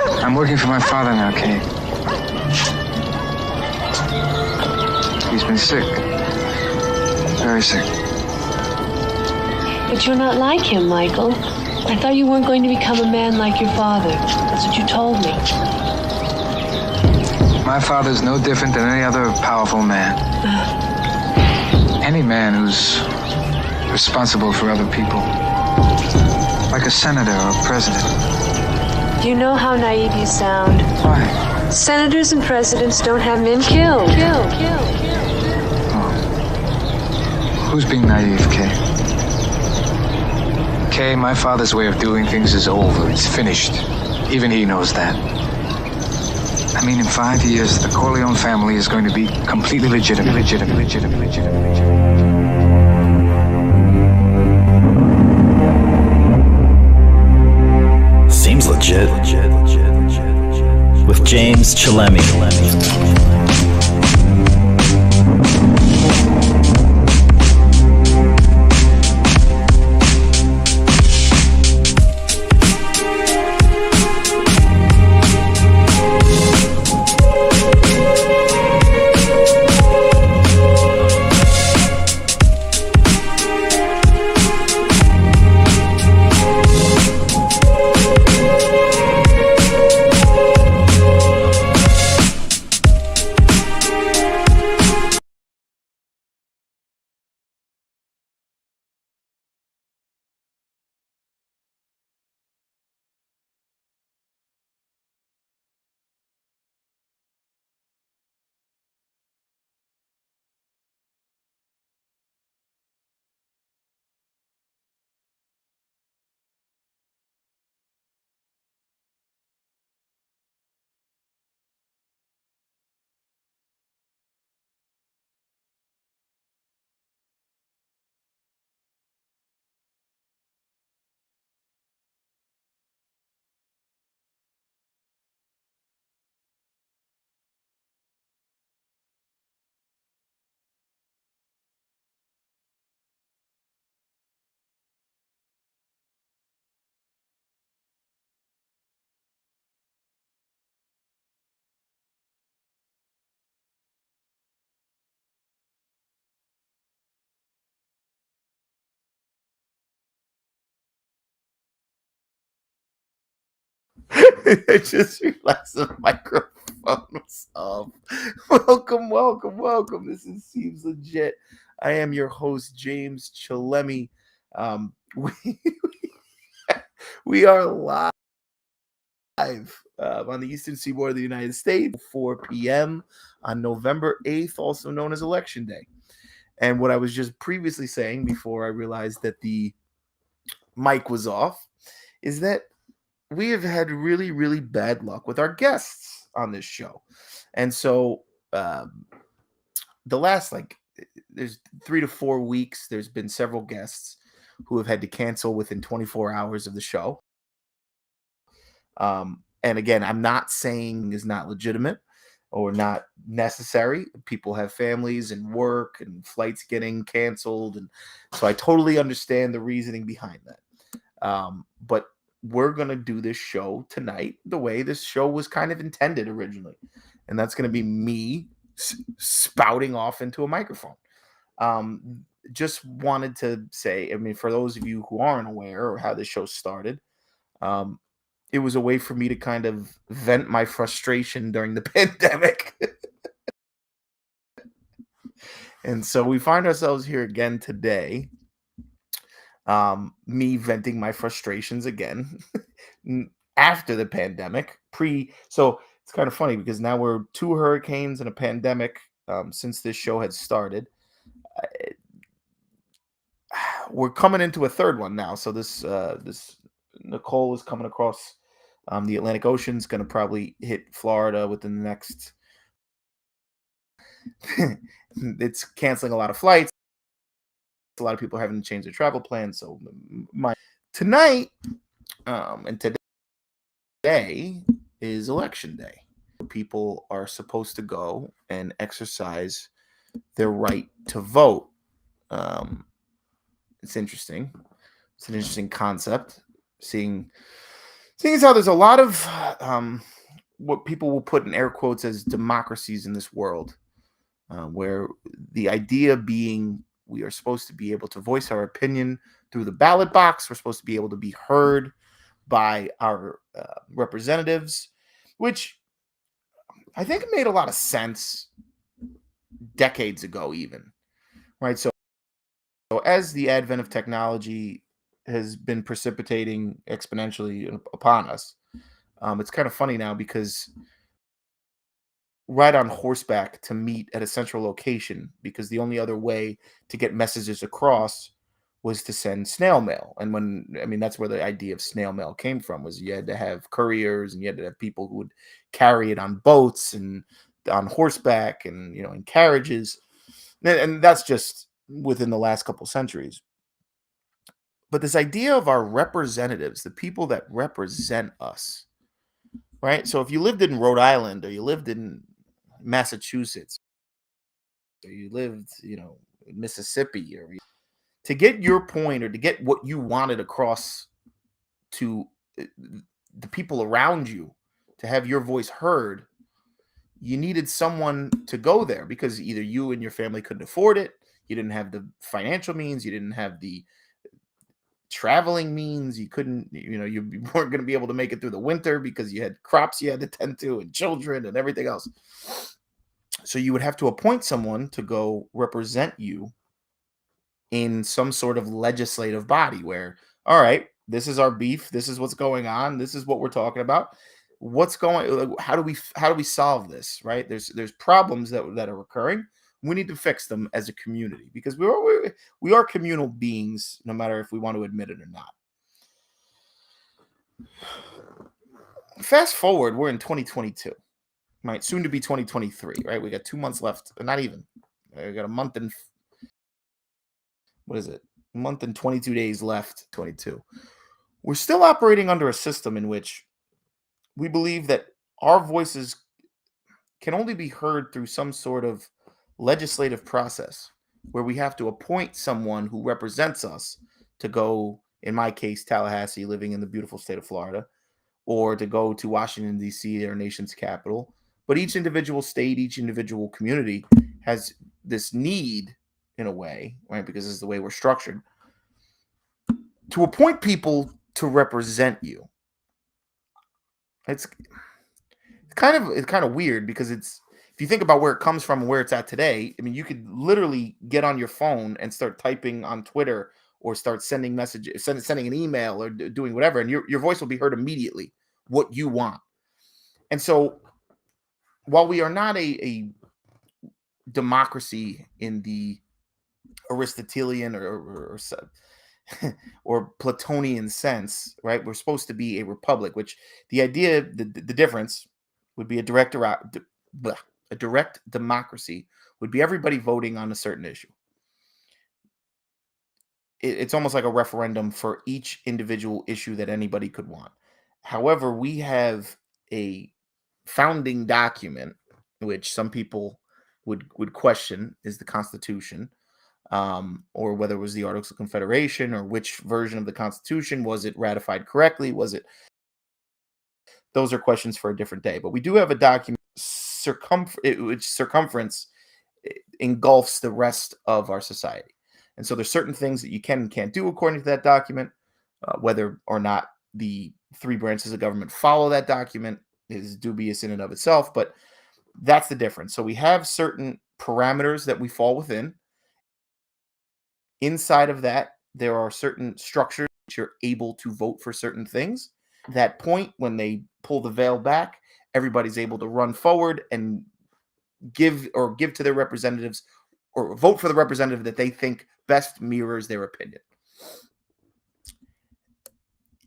I'm working for my father now, Kate. He's been sick. Very sick. But you're not like him, Michael. I thought you weren't going to become a man like your father. That's what you told me. My father's no different than any other powerful man. Any man who's responsible for other people. Like a senator or a president. Do you know how naive you sound? Why? Senators and presidents don't have men killed. Oh. Who's being naive, Kay? Kay, my father's way of doing things is over. It's finished. Even he knows that. I mean, in 5 years, the Corleone family is going to be completely legitimate. Seems legit. With James Chillemi. I just realized the microphone was off. Welcome. This seems legit. I am your host, James Chillemi. We are live on the Eastern Seaboard of the United States, 4 p.m. on November 8th, also known as Election Day. And what I was just previously saying before I realized that the mic was off is that we have had really, really bad luck with our guests on this show. And so the last, there's 3 to 4 weeks, there's been several guests who have had to cancel within 24 hours of the show. And again, I'm not saying is not legitimate or not necessary. People have families and work and flights getting canceled. And so I totally understand the reasoning behind that. But we're going to do this show tonight the way this show was kind of intended originally. And that's going to be me spouting off into a microphone. Just wanted to say, I mean, for those of you who aren't aware or how this show started, it was a way for me to kind of vent my frustration during the pandemic. And so we find ourselves here again today. Me venting my frustrations again after the pandemic. So it's kind of funny because now we're 2 hurricanes and a pandemic since this show had started. We're coming into a third one now. So this Nicole is coming across the Atlantic Ocean. Is going to probably hit Florida within the next. It's canceling a lot of flights. A lot of people are having to change their travel plans. So tonight and today is Election Day. People are supposed to go and exercise their right to vote. It's interesting. It's an interesting concept. Seeing Seeing as how there's a lot of what people will put in air quotes as democracies in this world, where the idea being we are supposed to be able to voice our opinion through the ballot box. We're supposed to be able to be heard by our representatives, which I think made a lot of sense decades ago, even, right? So as the advent of technology has been precipitating exponentially upon us, it's kind of funny now because ride on horseback to meet at a central location because the only other way to get messages across was to send snail mail. And that's where the idea of snail mail came from, was you had to have couriers and you had to have people who would carry it on boats and on horseback and, in carriages. And that's just within the last couple centuries. But this idea of our representatives, the people that represent us, right? So if you lived in Rhode Island or you lived in Massachusetts, or you lived, in Mississippi, or to get your point or to get what you wanted across to the people around you, to have your voice heard, you needed someone to go there because either you and your family couldn't afford it, you didn't have the financial means, you didn't have the traveling means, you couldn't, you weren't going to be able to make it through the winter because you had crops you had to tend to and children and everything else. So you would have to appoint someone to go represent you in some sort of legislative body where, all right, this is our beef, this is what's going on, this is what we're talking about. How do we solve this, right? There's problems that are occurring. We need to fix them as a community because we are communal beings, no matter if we want to admit it or not. Fast forward, we're in 2022. Right, soon to be 2023, right? We got 2 months left, but not even. We got a month and a month and 22 days left. 22. We're still operating under a system in which we believe that our voices can only be heard through some sort of legislative process where we have to appoint someone who represents us to go, in my case, Tallahassee, living in the beautiful state of Florida, or to go to Washington, D.C., our nation's capital. But each individual state, each individual community has this need, in a way, right? Because this is the way we're structured, to appoint people to represent you. It's kind of weird because if you think about where it comes from and where it's at today, you could literally get on your phone and start typing on Twitter or start sending messages, sending an email or doing whatever, and your voice will be heard immediately, what you want. And so while we are not a democracy in the Aristotelian or Platonian sense, right? We're supposed to be a republic, which the difference would be a direct democracy would be everybody voting on a certain issue. It's almost like a referendum for each individual issue that anybody could want. However, we have a founding document, which some people would question is the Constitution, or whether it was the Articles of Confederation, or which version of the Constitution. Was it ratified correctly? Those are questions for a different day. But we do have a document which circumference engulfs the rest of our society. And so there's certain things that you can and can't do according to that document. Whether or not the three branches of government follow that document is dubious in and of itself, but that's the difference. So we have certain parameters that we fall within. Inside of that, there are certain structures that you're able to vote for certain things. That point, when they pull the veil back, everybody's able to run forward and give to their representatives or vote for the representative that they think best mirrors their opinion.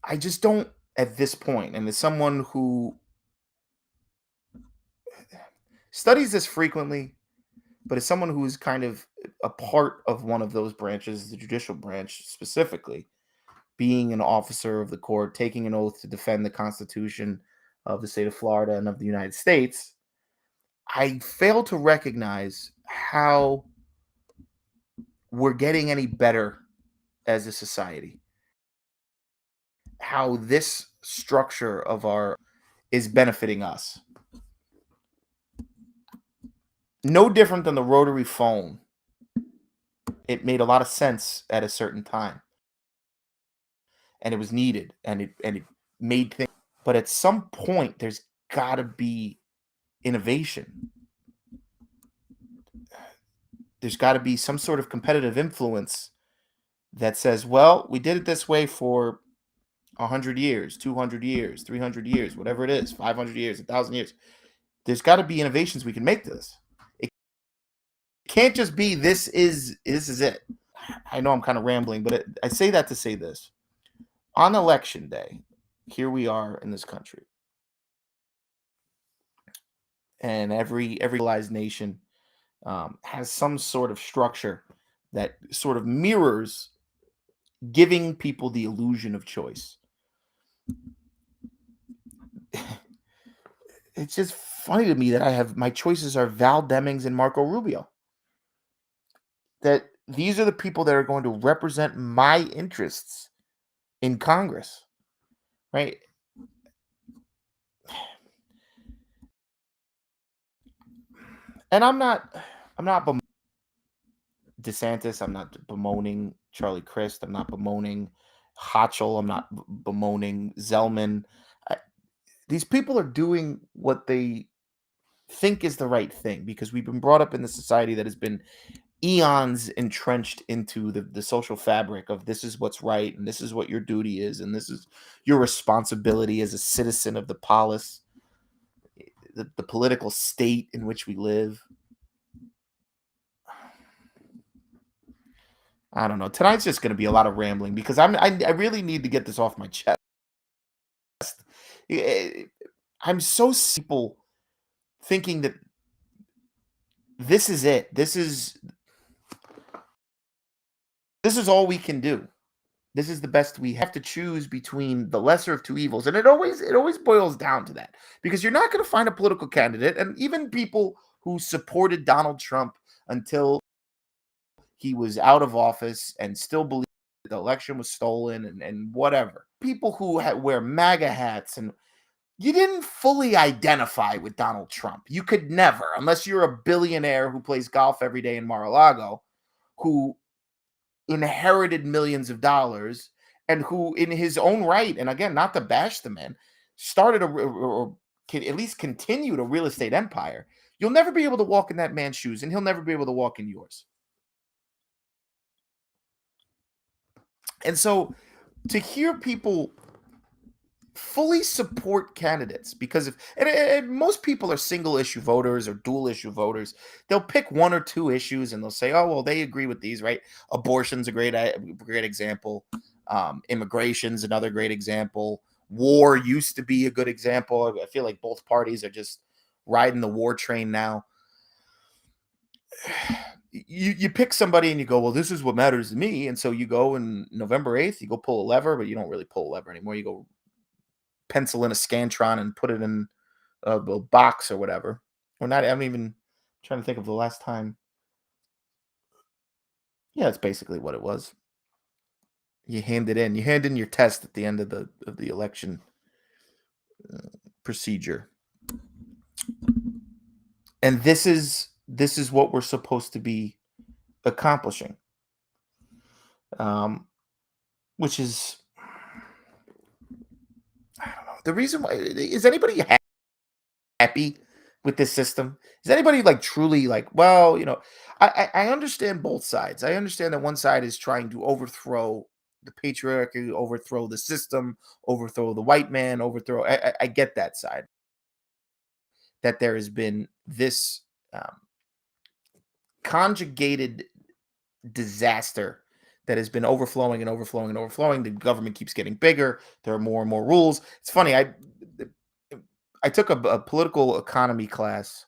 I just don't, at this point, and as someone who studies this frequently, but as someone who is kind of a part of one of those branches, the judicial branch specifically, being an officer of the court, taking an oath to defend the Constitution of the state of Florida and of the United States, I fail to recognize how we're getting any better as a society. How this structure of our is benefiting us. No different than the rotary phone. It made a lot of sense at a certain time, and it was needed, and it made things. But at some point, there's got to be innovation. There's got to be some sort of competitive influence that says, well, we did it this way for 100 years, 200 years, 300 years, whatever it is, 500 years, 1,000 years. There's got to be innovations we can make to this. It can't just be this is it. I know I'm kind of rambling, but I say that to say this. On election day, here we are in this country. And every civilized nation has some sort of structure that sort of mirrors giving people the illusion of choice. It's just funny to me that my choices are Val Demings and Marco Rubio. That these are the people that are going to represent my interests in Congress, right? And I'm not DeSantis. I'm not bemoaning Charlie Crist. I'm not bemoaning Hochul. I'm not bemoaning Zellman. These people are doing what they think is the right thing because we've been brought up in the society that has been eons entrenched into the social fabric of this is what's right and this is what your duty is and this is your responsibility as a citizen of the polis, the political state in which we live. I don't know. Tonight's just going to be a lot of rambling because I really need to get this off my chest. I'm so simple thinking that this is it. This is all we can do. This is the best we have to choose between the lesser of two evils. And it always boils down to that because you're not going to find a political candidate. And even people who supported Donald Trump until he was out of office and still believe the election was stolen and whatever. People who wear MAGA hats and you didn't fully identify with Donald Trump. You could never, unless you're a billionaire who plays golf every day in Mar-a-Lago, who inherited millions of dollars and who in his own right, and again, not to bash the man, started or can at least continued a real estate empire. You'll never be able to walk in that man's shoes and he'll never be able to walk in yours. And so to hear people fully support candidates because and most people are single issue voters or dual issue voters. They'll pick one or two issues and they'll say, oh, well, they agree with these, right? Abortion's a great example. Immigration's another great example. War used to be a good example. I feel like both parties are just riding the war train now. You pick somebody and you go, well, this is what matters to me. And so you go on November 8th, you go pull a lever, but you don't really pull a lever anymore. You go pencil in a Scantron and put it in a box or whatever. Or not, I'm even trying to think of the last time. Yeah, it's basically what it was. You hand it in. You hand in your test at the end of the election procedure. And this is what we're supposed to be accomplishing. Which is, I don't know. The reason why, is anybody happy with this system? Is anybody like truly like, well, I understand both sides. I understand that one side is trying to overthrow the patriarchy, overthrow the system, overthrow the white man, I get that side. That there has been this conjugated disaster that has been overflowing and overflowing and overflowing. The government keeps getting bigger. There are more and more rules. It's funny. I took a political economy class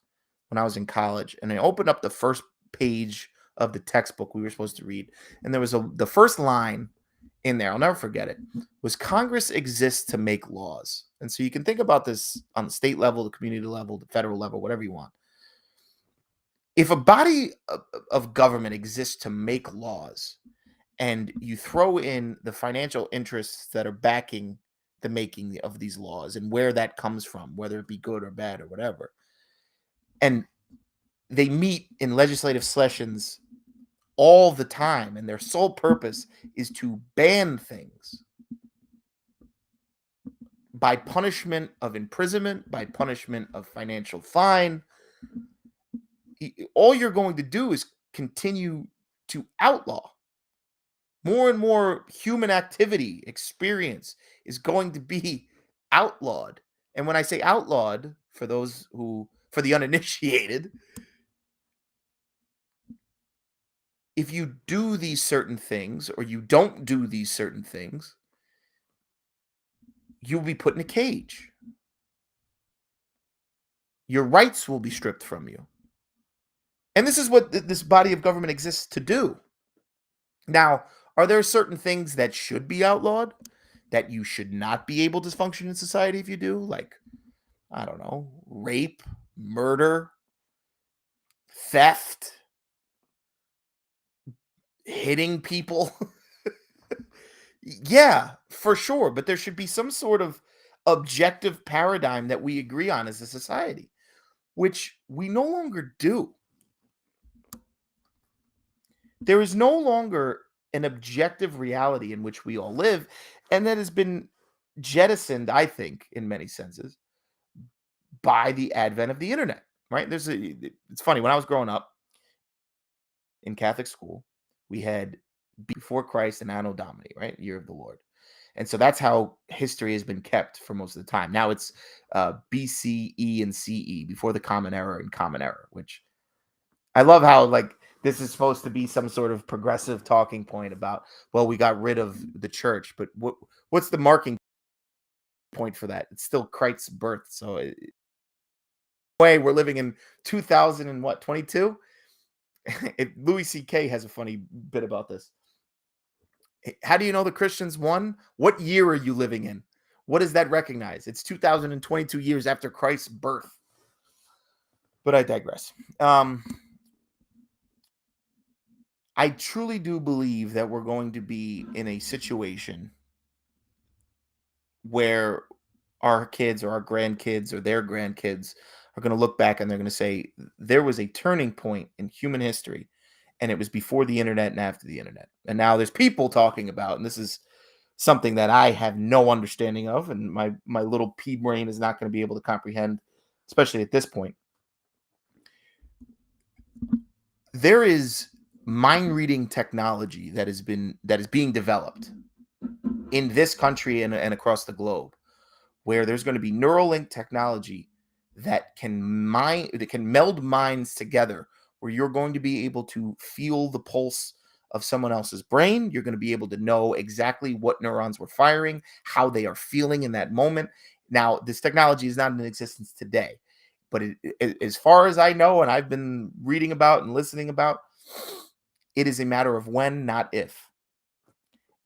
when I was in college, and I opened up the first page of the textbook we were supposed to read, and there was the first line in there, I'll never forget it, was Congress exists to make laws. And so you can think about this on the state level, the community level, the federal level, whatever you want. If a body of government exists to make laws, and you throw in the financial interests that are backing the making of these laws and where that comes from, whether it be good or bad or whatever. And they meet in legislative sessions all the time, and their sole purpose is to ban things by punishment of imprisonment, by punishment of financial fine. All you're going to do is continue to outlaw. More and more human activity, experience is going to be outlawed. And when I say outlawed, for the uninitiated, if you do these certain things or you don't do these certain things, you'll be put in a cage. Your rights will be stripped from you. And this is what this body of government exists to do. Now, are there certain things that should be outlawed that you should not be able to function in society if you do? Like, I don't know, rape, murder, theft, hitting people. Yeah, for sure. But there should be some sort of objective paradigm that we agree on as a society, which we no longer do. There is no longer an objective reality in which we all live, and that has been jettisoned, I think, in many senses, by the advent of the internet. Right? It's funny, when I was growing up in Catholic school, we had before Christ and Anno Domini, right? Year of the Lord. And so that's how history has been kept for most of the time. Now it's BCE and CE, before the Common Era and Common Era, which I love how, like, this is supposed to be some sort of progressive talking point about, well, we got rid of the church, but what's the marking point for that? It's still Christ's birth. So way we're living in 2000 and what, 22? Louis C.K. has a funny bit about this. How do you know the Christians won? What year are you living in? What does that recognize? It's 2022 years after Christ's birth. But I digress. I truly do believe that we're going to be in a situation where our kids or our grandkids or their grandkids are going to look back and they're going to say there was a turning point in human history, and it was before the internet and after the internet. And now there's people talking about, and this is something that I have no understanding of, and my little pea brain is not going to be able to comprehend, especially at this point. There is mind reading technology that is being developed in this country and across the globe, where there's going to be Neuralink technology that can meld minds together, where you're going to be able to feel the pulse of someone else's brain. You're going to be able to know exactly what neurons were firing, how they are feeling in that moment. Now, this technology is not in existence today, but as far as I know, and I've been reading about and listening about, it is a matter of when, not if.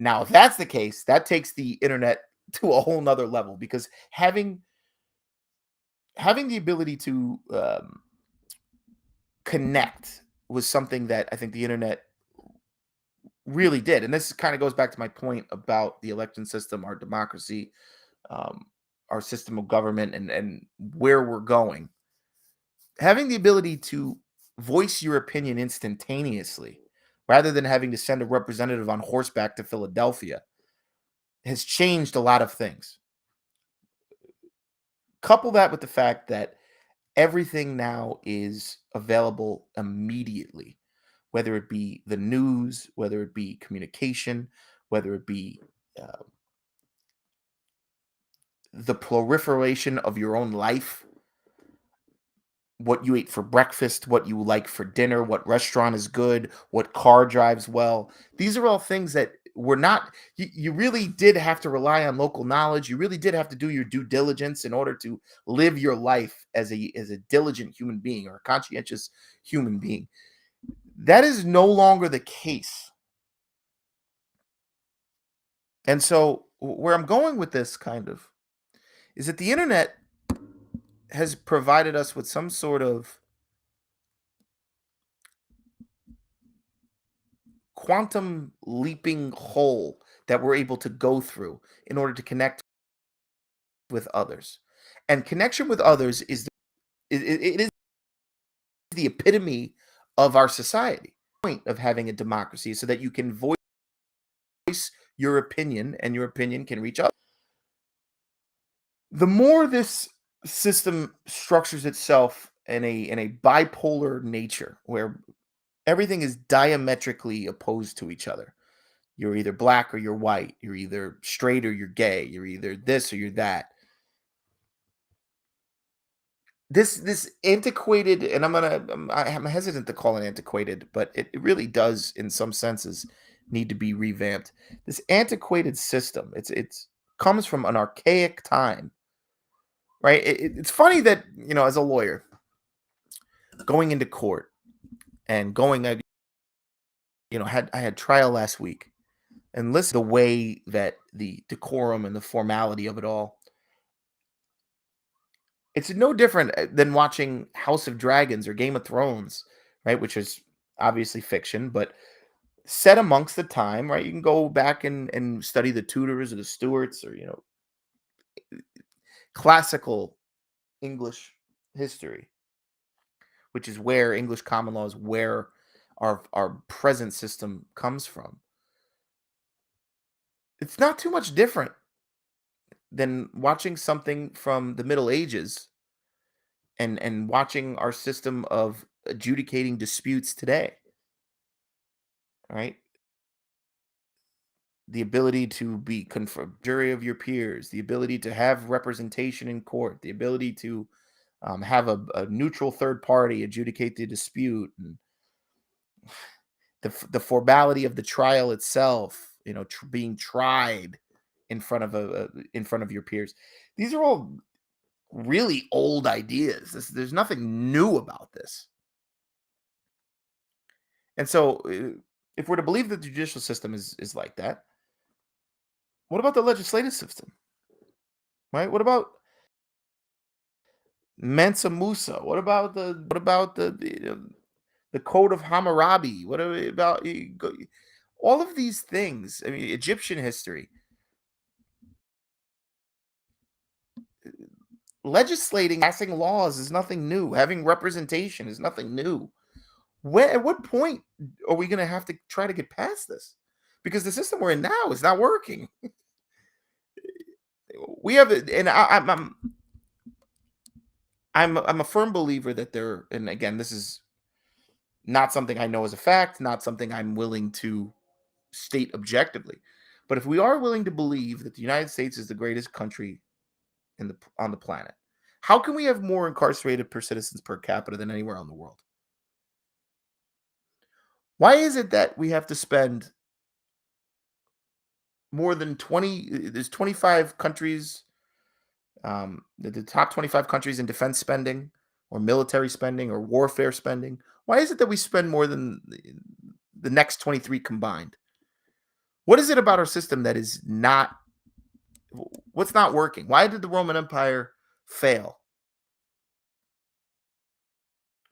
Now, if that's the case, that takes the internet to a whole nother level, because having the ability to connect was something that I think the internet really did. And this kind of goes back to my point about the election system, our democracy, our system of government, and where we're going. Having the ability to voice your opinion instantaneously, rather than having to send a representative on horseback to Philadelphia, has changed a lot of things. Couple that with the fact that everything now is available immediately, whether it be the news, whether it be communication, whether it be uh, the proliferation of your own life, what you ate for breakfast, what you like for dinner, what restaurant is good, what car drives well. These are all things that were not, you really did have to rely on local knowledge. You really did have to do your due diligence in order to live your life as a diligent human being or a conscientious human being. That is no longer the case. And so where I'm going with this kind of is that the internet has provided us with some sort of quantum leaping hole that we're able to go through in order to connect with others. And connection with others is it is the epitome of our society. The point of having a democracy is so that you can voice your opinion and your opinion can reach others. The more this system structures itself in a bipolar nature where everything is diametrically opposed to each other. You're either black or you're white. You're either straight or you're gay. You're either this or you're that. This antiquated, and I'm hesitant to call it antiquated, but it really does, in some senses, need to be revamped. This antiquated system, it's comes from an archaic time, right? It's funny that as a lawyer, going into court and I had trial last week, and listen to the way that the decorum and the formality of it all. It's no different than watching House of Dragons or Game of Thrones, right? Which is obviously fiction, but set amongst the time, right? You can go back and study the Tudors or the Stuarts or, classical English history, which is where English common law is where our present system comes from. It's not too much different than watching something from the Middle Ages and watching our system of adjudicating disputes today, right? The ability to be jury of your peers, the ability to have representation in court, the ability to have a neutral third party adjudicate the dispute, and the formality of the trial itself, being tried in front of your peers. These are all really old ideas. There's nothing new about this. And so, if we're to believe that the judicial system is like that, what about the legislative system? Right? What about Mansa Musa? What about the Code of Hammurabi? What about all of these things? I mean, Egyptian history, legislating, passing laws is nothing new. Having representation is nothing new. At what point are we going to have to try to get past this? Because the system we're in now is not working. We have, and I'm a firm believer that there. And again, this is not something I know as a fact, not something I'm willing to state objectively. But if we are willing to believe that the United States is the greatest country on the planet, how can we have more incarcerated per citizens per capita than anywhere in the world? Why is it that we have to spend more than 20? There's 25 countries, the top 25 countries in defense spending or military spending or warfare spending. Why is it that we spend more than the next 23 combined? What is it about our system that is not, what's not working? Why did the Roman Empire fail?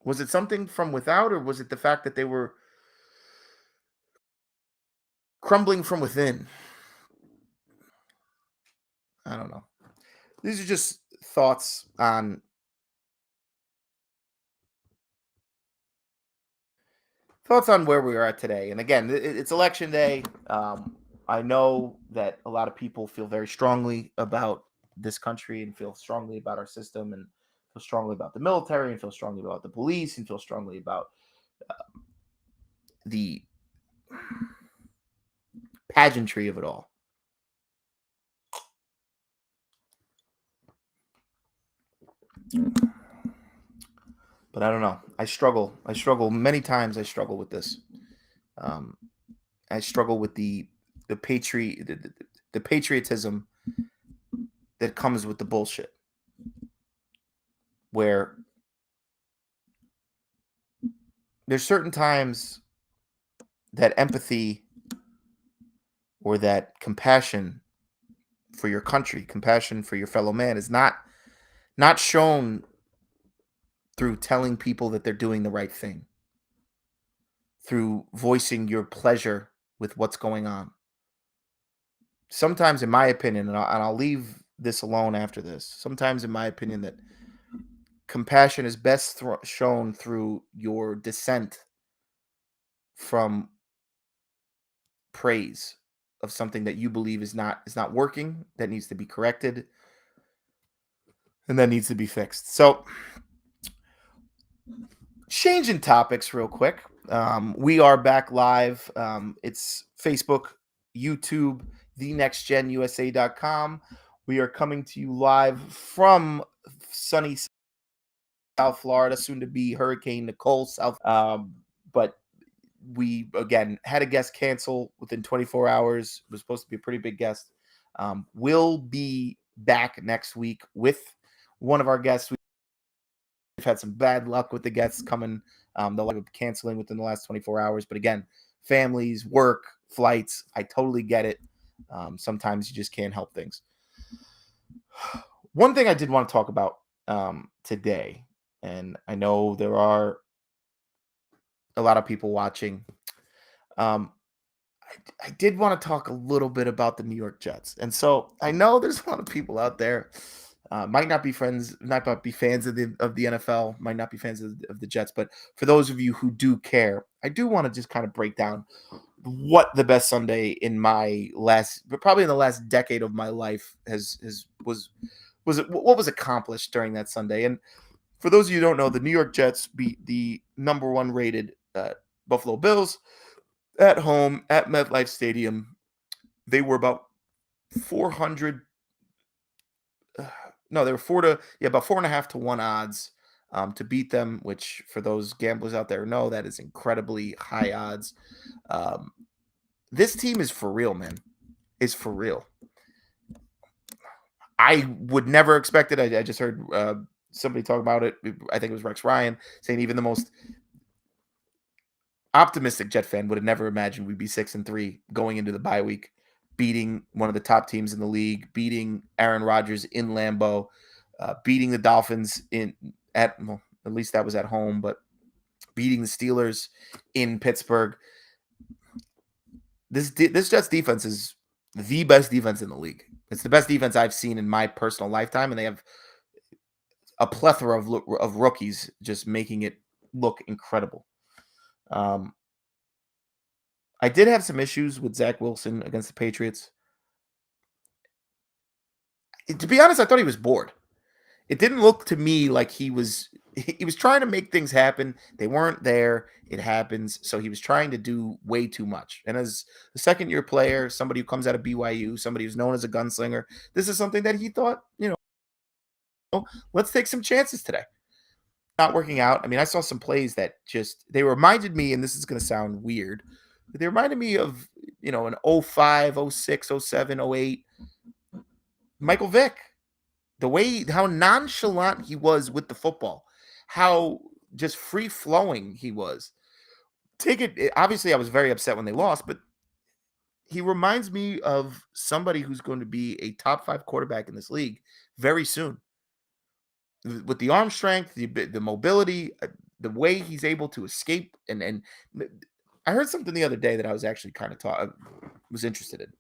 Was it something from without, or was it the fact that they were crumbling from within? I don't know. These are just thoughts on where we are at today. And again, it's election day. I know that a lot of people feel very strongly about this country and feel strongly about our system and feel strongly about the military and feel strongly about the police and feel strongly about the pageantry of it all. But I don't know. I struggle many times. I struggle with this. I struggle with the patriotism that comes with the bullshit, where there's certain times that empathy or that compassion for your country, compassion for your fellow man is not shown through telling people that they're doing the right thing, through voicing your pleasure with what's going on. Sometimes, in my opinion, and I'll leave this alone after this. Sometimes, in my opinion, that compassion is best shown through your dissent from praise of something that you believe is not working, that needs to be corrected, and that needs to be fixed. So, changing topics real quick. We are back live. It's Facebook, YouTube, thenextgenusa.com. We are coming to you live from sunny South Florida, soon to be Hurricane Nicole, South. But we, again, had a guest cancel within 24 hours. It was supposed to be a pretty big guest. We'll be back next week with one of our guests. We've had some bad luck with the guests coming. They'll be canceling within the last 24 hours. But again, families, work, flights, I totally get it. Sometimes you just can't help things. One thing I did want to talk about today, and I know there are a lot of people watching. I did want to talk a little bit about the New York Jets. And so I know there's a lot of people out there might not be fans of the NFL, might not be fans of the Jets, but for those of you who do care, I do want to just kind of break down what the best Sunday in probably in the last decade of my life was what was accomplished during that Sunday. And for those of you who don't know, the New York Jets beat the number 1 rated Buffalo Bills at home at MetLife Stadium. They were about 400. No, they were about 4.5 to 1 odds to beat them, which for those gamblers out there know that is incredibly high odds. This team is for real, man. Is for real. I would never expect it. I just heard somebody talk about it. I think it was Rex Ryan saying even the most optimistic Jet fan would have never imagined we'd be 6-3 going into the bye week, beating one of the top teams in the league, beating Aaron Rodgers in Lambeau, beating the Dolphins at least that was at home, but beating the Steelers in Pittsburgh. This Jets defense is the best defense in the league. It's the best defense I've seen in my personal lifetime, and they have a plethora of rookies just making it look incredible. I did have some issues with Zach Wilson against the Patriots. To be honest, I thought he was bored. It didn't look to me like he was trying to make things happen. They weren't there. It happens. So he was trying to do way too much. And as a second-year player, somebody who comes out of BYU, somebody who's known as a gunslinger, this is something that he thought, let's take some chances today. Not working out. I mean, I saw some plays that they reminded me, and this is going to sound weird, but they reminded me of, an 05, 06, 07, 08 Michael Vick. How nonchalant he was with the football, how just free-flowing he was. Obviously, I was very upset when they lost, but he reminds me of somebody who's going to be a top 5 quarterback in this league very soon. With the arm strength, the mobility, the way he's able to escape. And I heard something the other day that I was actually kind of was interested in.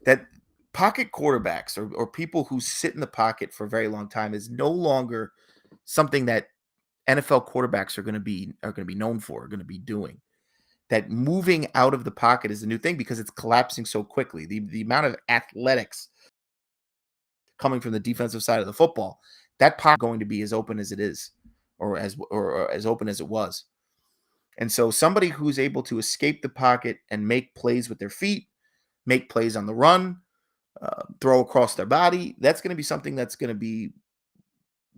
That pocket quarterbacks or people who sit in the pocket for a very long time is no longer something that NFL quarterbacks are going to be known for, are going to be doing. That moving out of the pocket is a new thing because it's collapsing so quickly. The amount of athletics coming from the defensive side of the football, that pocket is going to be as open as it is, or as open as it was. And so somebody who's able to escape the pocket and make plays with their feet, make plays on the run, throw across their body, that's going to be something that's going to be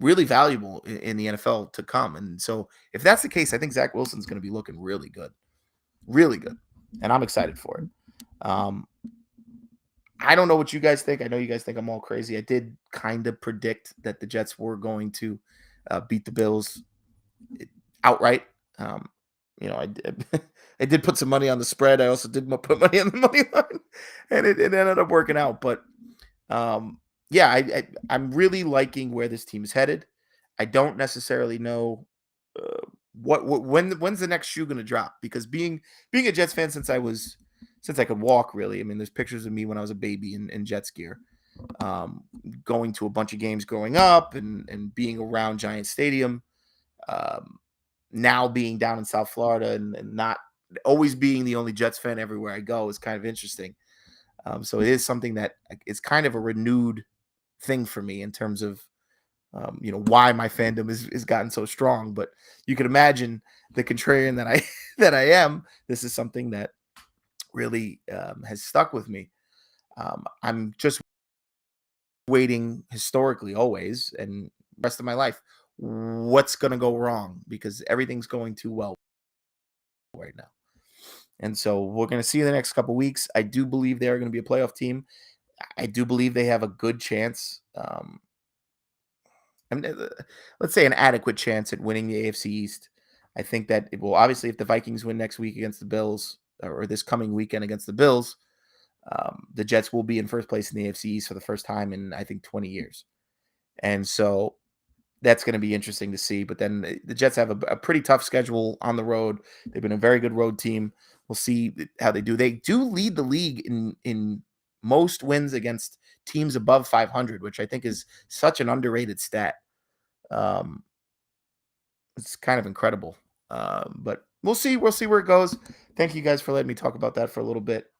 really valuable in the NFL to come. And so if that's the case, I think Zach Wilson's going to be looking really good. Really good. And I'm excited for it. I don't know what you guys think. I know you guys think I'm all crazy. I did kind of predict that the Jets were going to beat the Bills outright. I did put some money on the spread. I also did put money on the money line, and it ended up working out. But I'm really liking where this team is headed. I don't necessarily know when's the next shoe going to drop, because being a Jets fan since I could walk, really. I mean, there's pictures of me when I was a baby in Jets gear. going to a bunch of games growing up and being around Giant Stadium, now being down in South Florida and not always being the only Jets fan everywhere I go is kind of interesting. So it is something that is kind of a renewed thing for me in terms of why my fandom is gotten so strong. But you can imagine the contrarian that I that I am. This is something that really has stuck with me. I'm just waiting historically always and rest of my life. What's going to go wrong? Because everything's going too well right now. And so we're going to see in the next couple weeks. I do believe they are going to be a playoff team. I do believe they have a good chance. Let's say an adequate chance at winning the AFC East. I think that it will, obviously, if the Vikings win next week against the Bills or this coming weekend against the Bills, the Jets will be in first place in the AFC East for the first time in, I think, 20 years. And so that's going to be interesting to see. But then the Jets have a pretty tough schedule on the road. They've been a very good road team. We'll see how they do. They do lead the league in most wins against teams above 500, which I think is such an underrated stat. It's kind of incredible. But we'll see. We'll see where it goes. Thank you guys for letting me talk about that for a little bit.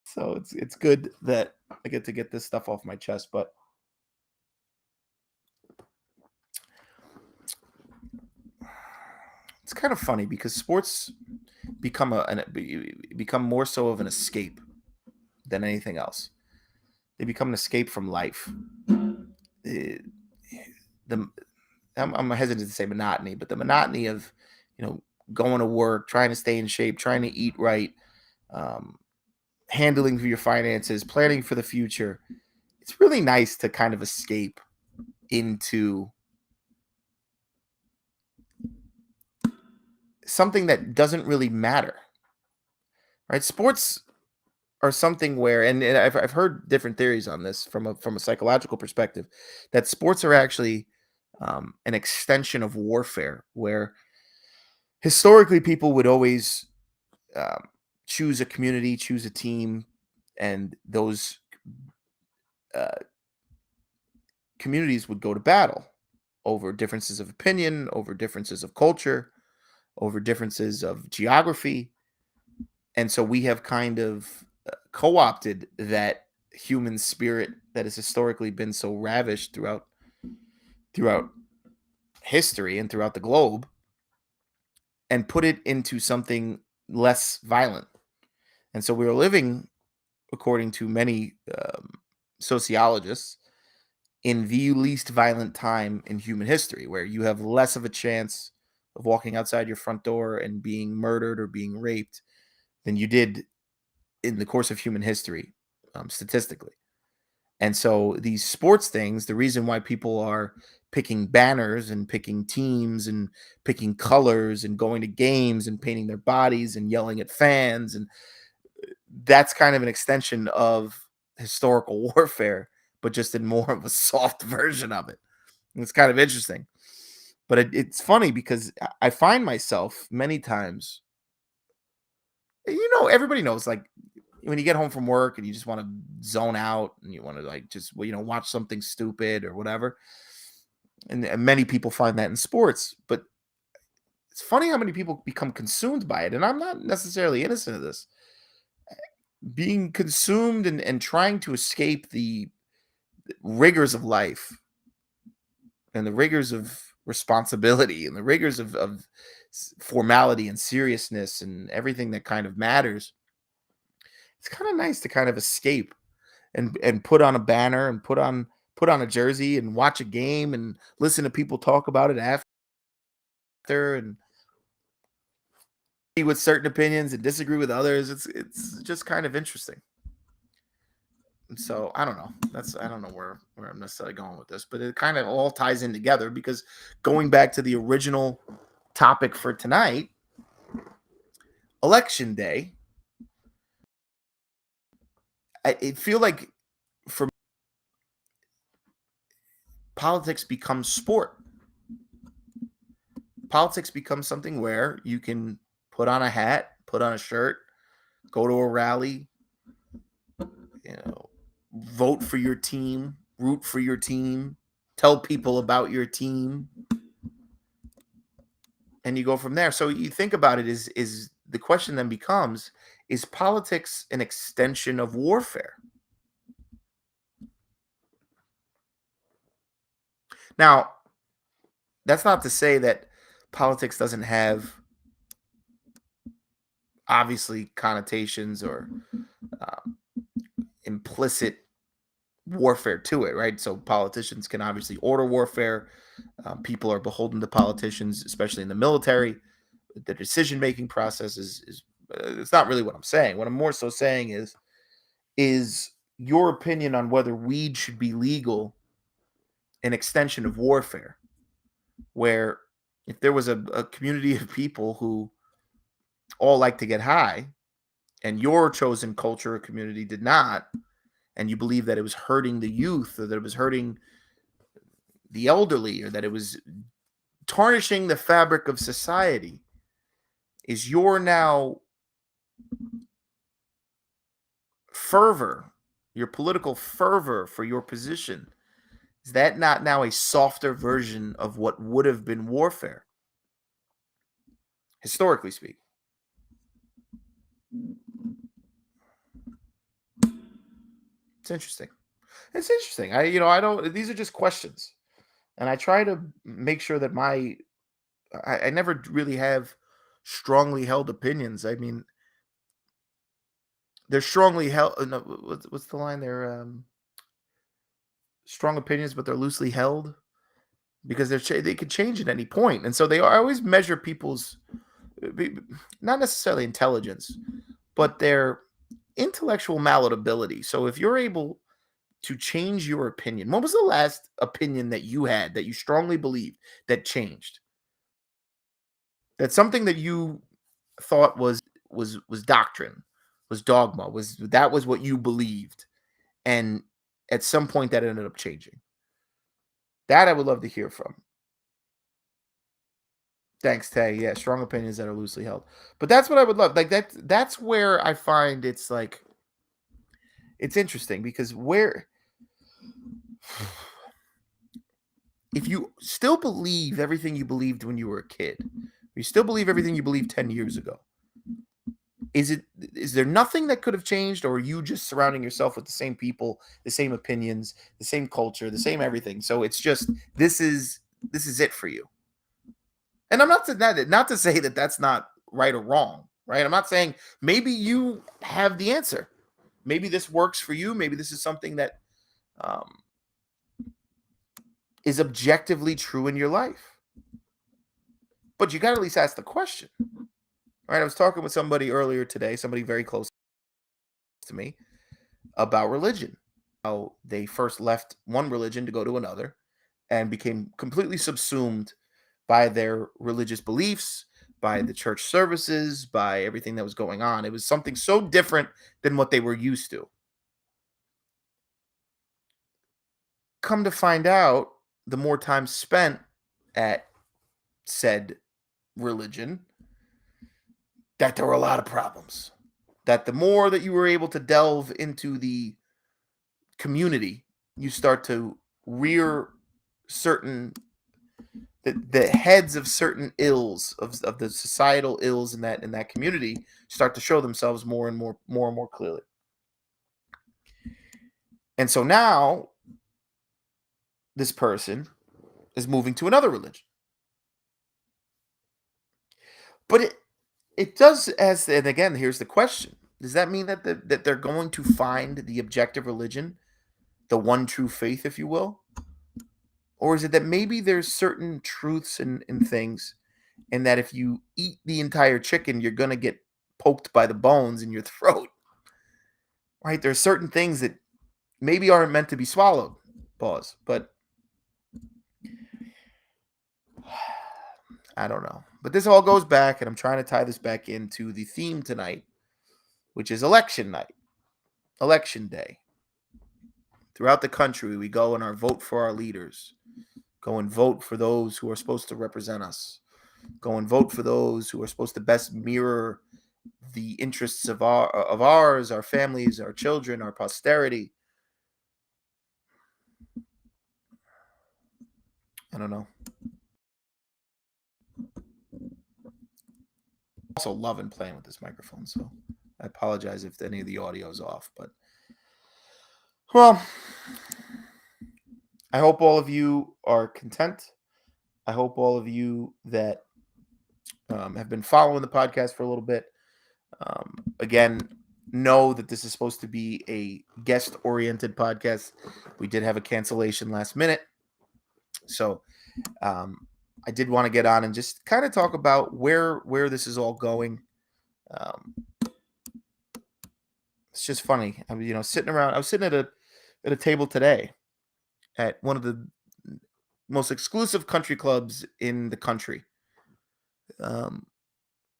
So it's good that I get to get this stuff off my chest. But it's kind of funny because sports become more so of an escape than anything else. They become an escape from life. I'm hesitant to say monotony, but the monotony of going to work, trying to stay in shape, trying to eat right, handling your finances, planning for the future. It's really nice to kind of escape into something that doesn't really matter, right? Sports are something where, and I've heard different theories on this from a psychological perspective, that sports are actually an extension of warfare, where historically people would always choose a community, choose a team, and those communities would go to battle over differences of opinion, over differences of culture, over differences of geography. And so we have kind of co-opted that human spirit that has historically been so ravished throughout history and throughout the globe, and put it into something less violent. And so we are living, according to many sociologists, in the least violent time in human history, where you have less of a chance of walking outside your front door and being murdered or being raped than you did in the course of human history, statistically. And so these sports things, the reason why people are picking banners and picking teams and picking colors and going to games and painting their bodies and yelling at fans, and that's kind of an extension of historical warfare, but just in more of a soft version of it. And it's kind of interesting. But it's funny because I find myself many times, everybody knows, like, when you get home from work and you just want to zone out and you want to, like, just watch something stupid or whatever. And many people find that in sports, but it's funny how many people become consumed by it. And I'm not necessarily innocent of this. Being consumed and trying to escape the rigors of life and the rigors of responsibility and the rigors of formality and seriousness and everything that kind of matters. It's kind of nice to kind of escape and put on a banner and put on a jersey and watch a game and listen to people talk about it after, and with certain opinions and disagree with others. It's just kind of interesting. And so I don't know. I don't know where I'm necessarily going with this, but it kind of all ties in together, because going back to the original topic for tonight, Election Day, I feel like for politics becomes sport. Politics becomes something where you can put on a hat, put on a shirt, go to a rally, vote for your team, root for your team, tell people about your team, and you go from there. So you think about it, is the question then becomes, is politics an extension of warfare? Now, that's not to say that politics doesn't have obviously connotations or implicit warfare to it, right? So politicians can obviously order warfare. People are beholden to politicians, especially in the military. The decision-making process is it's not really what I'm saying. What I'm more so saying is your opinion on whether weed should be legal an extension of warfare, where if there was a community of people who all like to get high and your chosen culture or community did not, and you believe that it was hurting the youth or that it was hurting the elderly or that it was tarnishing the fabric of society, is your now fervor, your political fervor for your position, is that not now a softer version of what would have been warfare, historically speaking? It's interesting. It's interesting. I don't. These are just questions, and I try to make sure that I never really have strongly held opinions. I mean, they're strongly held. No, what's the line? They're strong opinions, but they're loosely held because they could change at any point, and so they always measure people's not necessarily intelligence, but their intellectual malleability. So if you're able to change your opinion, when was the last opinion that you had that you strongly believed that changed? That's something that you thought was doctrine, was dogma, was what you believed, and at some point that ended up changing. That I would love to hear from. Thanks, Tay. Yeah, strong opinions that are loosely held. But that's what I would love. Like that's where I find it's like it's interesting because if you still believe everything you believed when you were a kid, you still believe everything you believed 10 years ago, is there nothing that could have changed, or are you just surrounding yourself with the same people, the same opinions, the same culture, the same everything? So it's just this is it for you. And I'm not to say that that's not right or wrong, right? I'm not saying maybe you have the answer. Maybe this works for you. Maybe this is something that is objectively true in your life. But you got to at least ask the question. Right? I was talking with somebody earlier today, somebody very close to me, about religion. How they first left one religion to go to another and became completely subsumed by their religious beliefs, by the church services, by everything that was going on. It was something so different than what they were used to. Come to find out, the more time spent at said religion, that there were a lot of problems. That the more that you were able to delve into the community, you start to rear certain the heads of certain ills of the societal ills in that community start to show themselves more and more clearly. And so now this person is moving to another religion. But it does, and again, here's the question. Does that mean that they're going to find the objective religion, the one true faith, if you will? Or is it that maybe there's certain truths in things, and that if you eat the entire chicken, you're going to get poked by the bones in your throat? Right? There's certain things that maybe aren't meant to be swallowed. Pause. But I don't know. But this all goes back, and I'm trying to tie this back into the theme tonight, which is election night, election day. Throughout the country, we go and vote for our leaders. Go and vote for those who are supposed to represent us. Go and vote for those who are supposed to best mirror the interests of ours, our families, our children, our posterity. I don't know. Also loving playing with this microphone, so I apologize if any of the audio is off, but well, I hope all of you are content. I hope all of you that have been following the podcast for a little bit, again, know that this is supposed to be a guest-oriented podcast. We did have a cancellation last minute, so I did want to get on and just kind of talk about where this is all going. It's just funny. I mean, sitting around. I was sitting at a table today at one of the most exclusive country clubs in the country,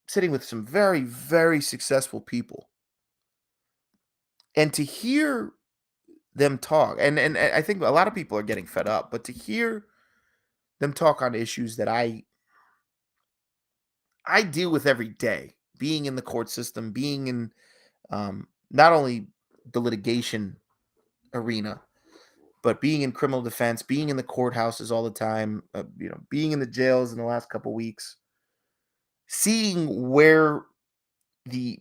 sitting with some very, very successful people, and to hear them talk, and I think a lot of people are getting fed up, but to hear them talk on issues that I deal with every day, being in the court system, being in not only the litigation arena, but being in criminal defense, being in the courthouses all the time, being in the jails in the last couple weeks, seeing where the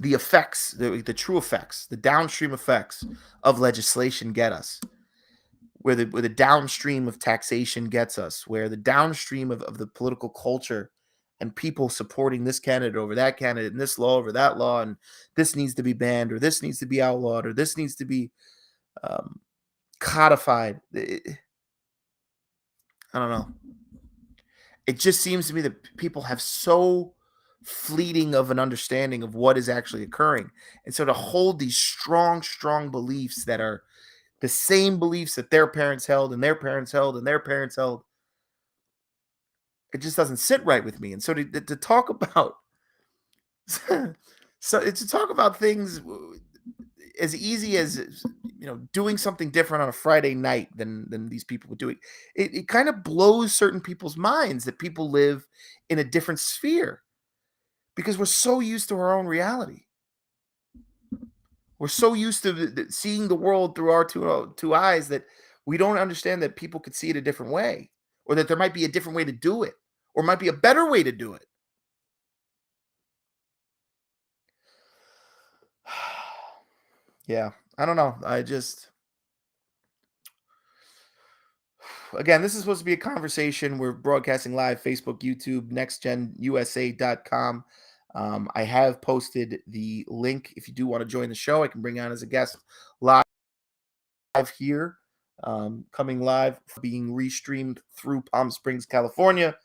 effects, the true effects, the downstream effects of legislation get us, where the downstream of taxation gets us, where the downstream of the political culture and people supporting this candidate over that candidate and this law over that law, and this needs to be banned, or this needs to be outlawed, or this needs to be codified. I don't know. It just seems to me that people have so fleeting of an understanding of what is actually occurring. And so to hold these strong, strong beliefs that are the same beliefs that their parents held and their parents held and their parents held, it just doesn't sit right with me. And so to talk about to talk about things as easy as doing something different on a Friday night than these people would do it kind of blows certain people's minds that people live in a different sphere, because we're so used to our own reality. We're so used to seeing the world through our two eyes that we don't understand that people could see it a different way, or that there might be a different way to do it, or might be a better way to do it. Yeah, I don't know. Again, this is supposed to be a conversation. We're broadcasting live, Facebook, YouTube, nextgenusa.com. I have posted the link. If you do want to join the show, I can bring on as a guest live here, coming live, being restreamed through Palm Springs, California.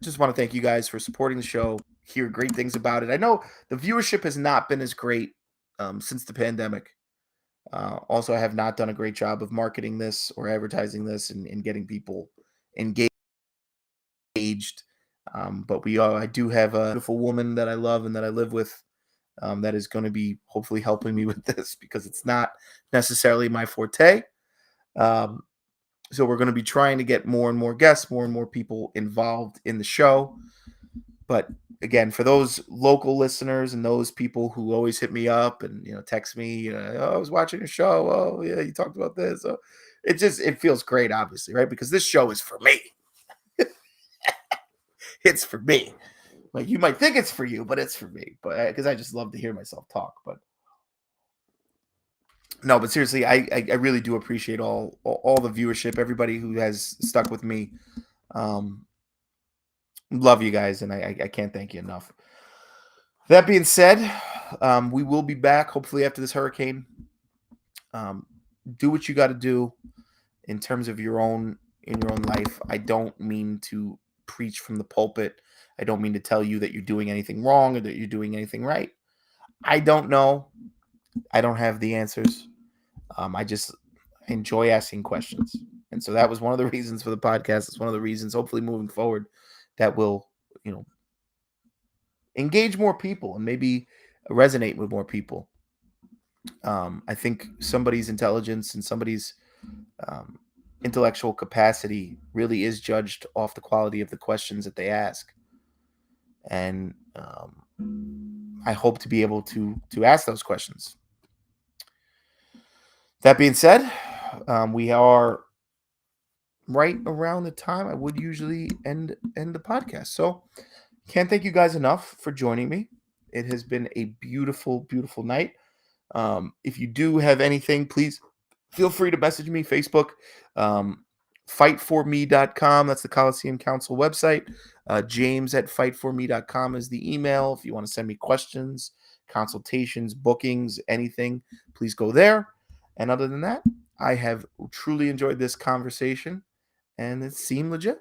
Just want to thank you guys for supporting the show. Hear great things about it. I know the viewership has not been as great since the pandemic. Also, I have not done a great job of marketing this or advertising this and getting people engaged. But I do have a beautiful woman that I love and that I live with that is going to be hopefully helping me with this, because it's not necessarily my forte. So we're going to be trying to get more and more guests, more and more people involved in the show. But again, for those local listeners and those people who always hit me up and text me, oh, I was watching your show. Oh yeah, you talked about this. So it feels great, obviously, right? Because this show is for me. It's for me. Like, you might think it's for you, but it's for me. But because I just love to hear myself talk. But no, but seriously, I really do appreciate all the viewership, everybody who has stuck with me. Love you guys, and I can't thank you enough. That being said, we will be back hopefully after this hurricane. Do what you got to do in terms of your own life. I don't mean to preach from the pulpit. I don't mean to tell you that you're doing anything wrong or that you're doing anything right. I don't know. I don't have the answers. I just enjoy asking questions. And so that was one of the reasons for the podcast. It's one of the reasons, hopefully moving forward, that will, engage more people and maybe resonate with more people. I think somebody's intelligence and somebody's intellectual capacity really is judged off the quality of the questions that they ask. And I hope to be able to ask those questions. That being said, we are right around the time I would usually end the podcast. So can't thank you guys enough for joining me. It has been a beautiful, beautiful night. If you do have anything, please feel free to message me, Facebook, fightforme.com. That's the Coliseum Council website. James at fightforme.com is the email. If you want to send me questions, consultations, bookings, anything, please go there. And other than that, I have truly enjoyed this conversation and it seemed legit.